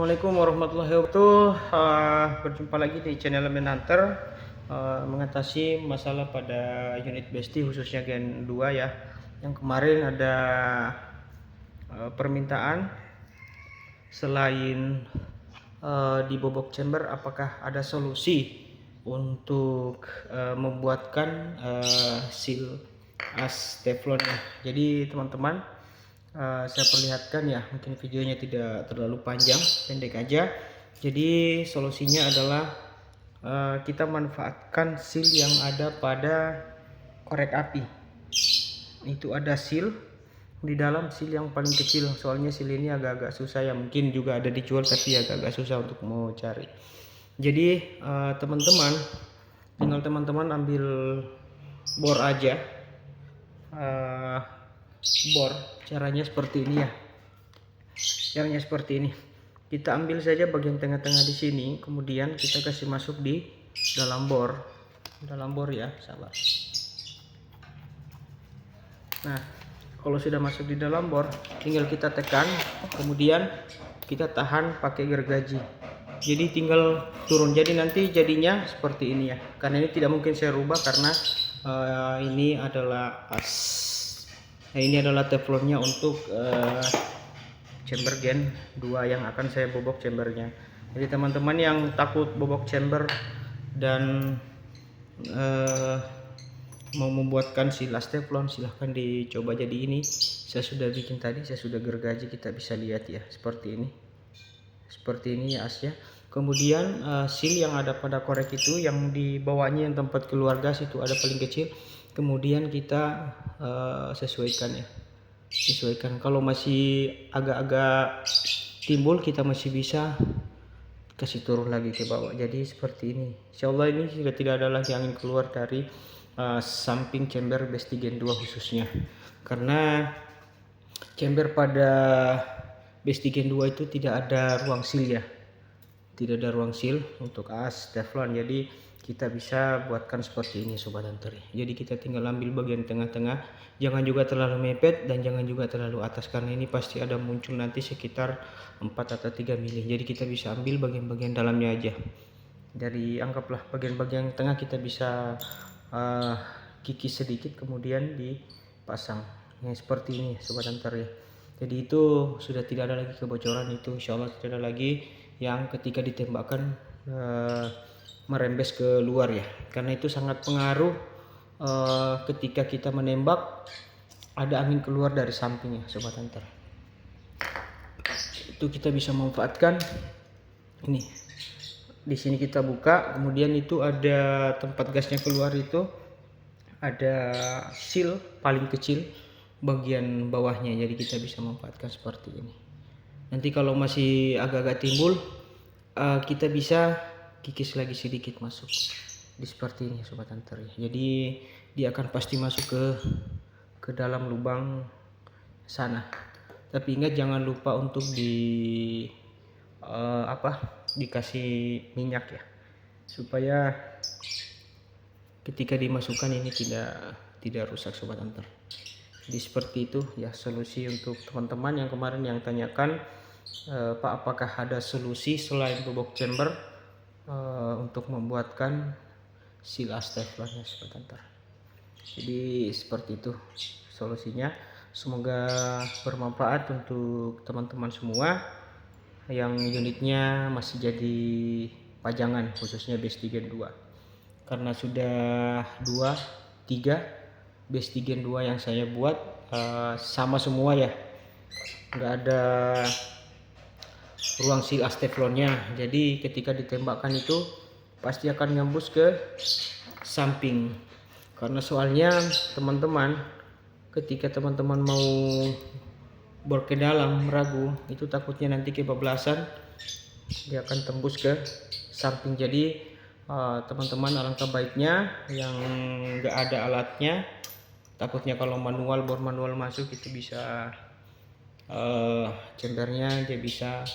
Assalamualaikum warahmatullahi wabarakatuh. Berjumpa lagi di channel Manhunter, mengatasi masalah pada unit Besti khususnya Gen 2 ya. Yang kemarin ada permintaan selain dibobok chamber, apakah ada solusi untuk membuatkan seal as teflonnya. Jadi teman-teman, saya perlihatkan ya, mungkin videonya tidak terlalu panjang, pendek aja. Jadi solusinya adalah kita manfaatkan seal yang ada pada korek api. Itu ada seal di dalam, seal yang paling kecil. Soalnya seal ini agak-agak susah ya, mungkin juga ada dijual tapi agak-agak susah untuk mau cari. Jadi teman-teman, tinggal teman-teman ambil bor aja. Bor caranya seperti ini ya, caranya seperti ini. Kita ambil saja bagian tengah-tengah di sini, kemudian kita kasih masuk di dalam bor ya, sabar. Nah, kalau sudah masuk di dalam bor, tinggal kita tekan, kemudian kita tahan pakai gergaji. Jadi tinggal turun. Jadi nanti jadinya seperti ini ya, karena ini tidak mungkin saya rubah karena ini adalah ini adalah teflonnya untuk chamber Gen 2 yang akan saya bobok chambernya. Jadi teman-teman yang takut bobok chamber dan mau membuatkan silas teflon, silahkan dicoba. Jadi ini saya sudah bikin tadi, saya sudah gergaji, kita bisa lihat ya, seperti ini ya asnya. Kemudian seal yang ada pada korek itu, yang di bawahnya yang tempat keluar gas itu ada paling kecil, kemudian kita sesuaikan ya, sesuaikan. Kalau masih agak-agak timbul, kita masih bisa kasih turun lagi ke bawah. Jadi seperti ini. Insyaallah ini sudah tidak ada lagi angin keluar dari samping chamber Besti Gen 2 khususnya, karena chamber pada Besti Gen 2 itu tidak ada ruang seal ya, tidak ada ruang seal untuk as teflon. Jadi kita bisa buatkan seperti ini sobat hunter. Jadi kita tinggal ambil bagian tengah-tengah, jangan juga terlalu mepet dan jangan juga terlalu atas, karena ini pasti ada muncul nanti sekitar 4 atau 3 mili. Jadi kita bisa ambil bagian-bagian dalamnya aja. Dari anggaplah bagian-bagian tengah kita bisa kikis sedikit, kemudian dipasang yang seperti ini sobat hunter ya. Jadi itu sudah tidak ada lagi kebocoran, itu insyaallah tidak ada lagi yang ketika ditembakkan merembes ke luar ya, karena itu sangat pengaruh ketika kita menembak ada angin keluar dari sampingnya sobat hunter. Itu kita bisa manfaatkan ini. Di sini kita buka, kemudian itu ada tempat gasnya keluar, itu ada seal paling kecil bagian bawahnya. Jadi kita bisa manfaatkan seperti ini. Nanti kalau masih agak-agak timbul, kita bisa kikis lagi sedikit masuk di seperti ini sobat hunter ya. Jadi dia akan pasti masuk ke dalam lubang sana. Tapi ingat, jangan lupa untuk dikasih minyak ya, supaya ketika dimasukkan ini tidak rusak sobat hunter. Jadi seperti itu ya solusi untuk teman-teman yang kemarin yang tanyakan, Pak, apakah ada solusi selain bobok chamber untuk membuatkan seal as teflonnya sobat hunter. Jadi seperti itu solusinya. Semoga bermanfaat untuk teman-teman semua yang unitnya masih jadi pajangan, khususnya Besti Gen 2. Karena sudah 3 Besti Gen 2 yang saya buat sama semua ya, nggak ada ruang seal as teflonnya. Jadi ketika ditembakkan itu pasti akan ngembus ke samping. Karena soalnya teman-teman, ketika teman-teman mau bor ke dalam ragu, itu takutnya nanti kebablasan, dia akan tembus ke samping. Jadi teman-teman alangkah baiknya yang nggak ada alatnya, takutnya kalau manual, bor manual masuk itu bisa chambernya dia bisa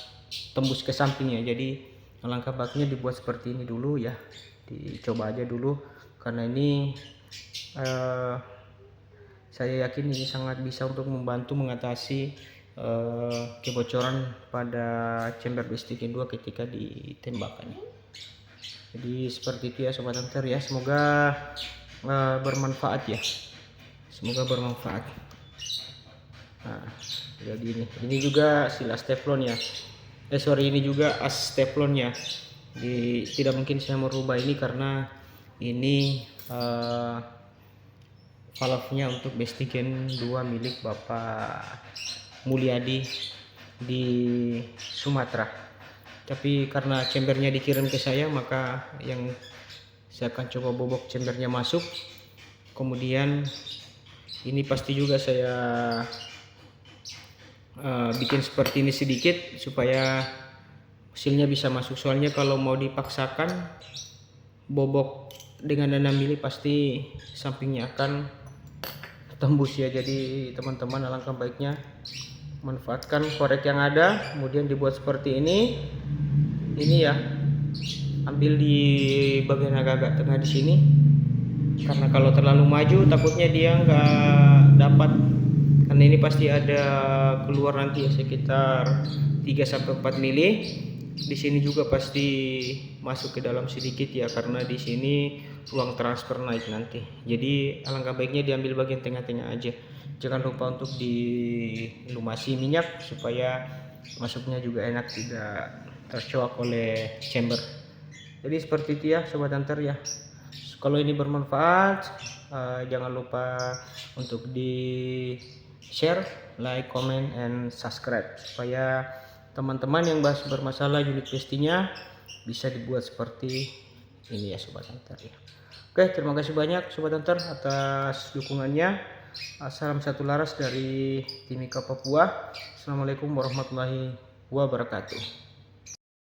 tembus ke sampingnya. Jadi alangkah baiknya dibuat seperti ini dulu ya, dicoba aja dulu, karena ini saya yakin ini sangat bisa untuk membantu mengatasi kebocoran pada chamber bestik yang 2 ketika ditembakkan. Jadi seperti itu ya Sobat Hunter ya, semoga bermanfaat ya, semoga bermanfaat. Nah, jadi ini juga silas teflon ya, ini juga as teflonnya. Tidak mungkin saya merubah ini karena ini valve-nya untuk Bestigen 2 milik Bapak Mulyadi di Sumatera. Tapi karena chambernya dikirim ke saya, maka yang saya akan coba bobok chambernya masuk. Kemudian ini pasti juga saya bikin seperti ini sedikit supaya hasilnya bisa masuk. Soalnya kalau mau dipaksakan bobok dengan 6 mili pasti sampingnya akan tembus ya. Jadi teman-teman alangkah baiknya manfaatkan korek yang ada, kemudian dibuat seperti ini ya, ambil di bagian agak-agak tengah di sini, karena kalau terlalu maju takutnya dia nggak dapat, karena ini pasti ada keluar nanti ya sekitar 3-4 mili. Di sini juga pasti masuk ke dalam sedikit ya, karena di sini ruang transfer naik nanti. Jadi alangkah baiknya diambil bagian tengah-tengah aja. Jangan lupa untuk dilumasi minyak supaya masuknya juga enak, tidak tercoak oleh chamber. Jadi seperti itu ya Sobat Hunter ya. Kalau ini bermanfaat, jangan lupa untuk di share, like, comment, and subscribe supaya teman-teman yang bermasalah unit pastinya bisa dibuat seperti ini ya Sobat Hunter ya. Oke, terima kasih banyak Sobat Hunter atas dukungannya. Salam satu laras dari Timika Papua. Assalamualaikum warahmatullahi wabarakatuh.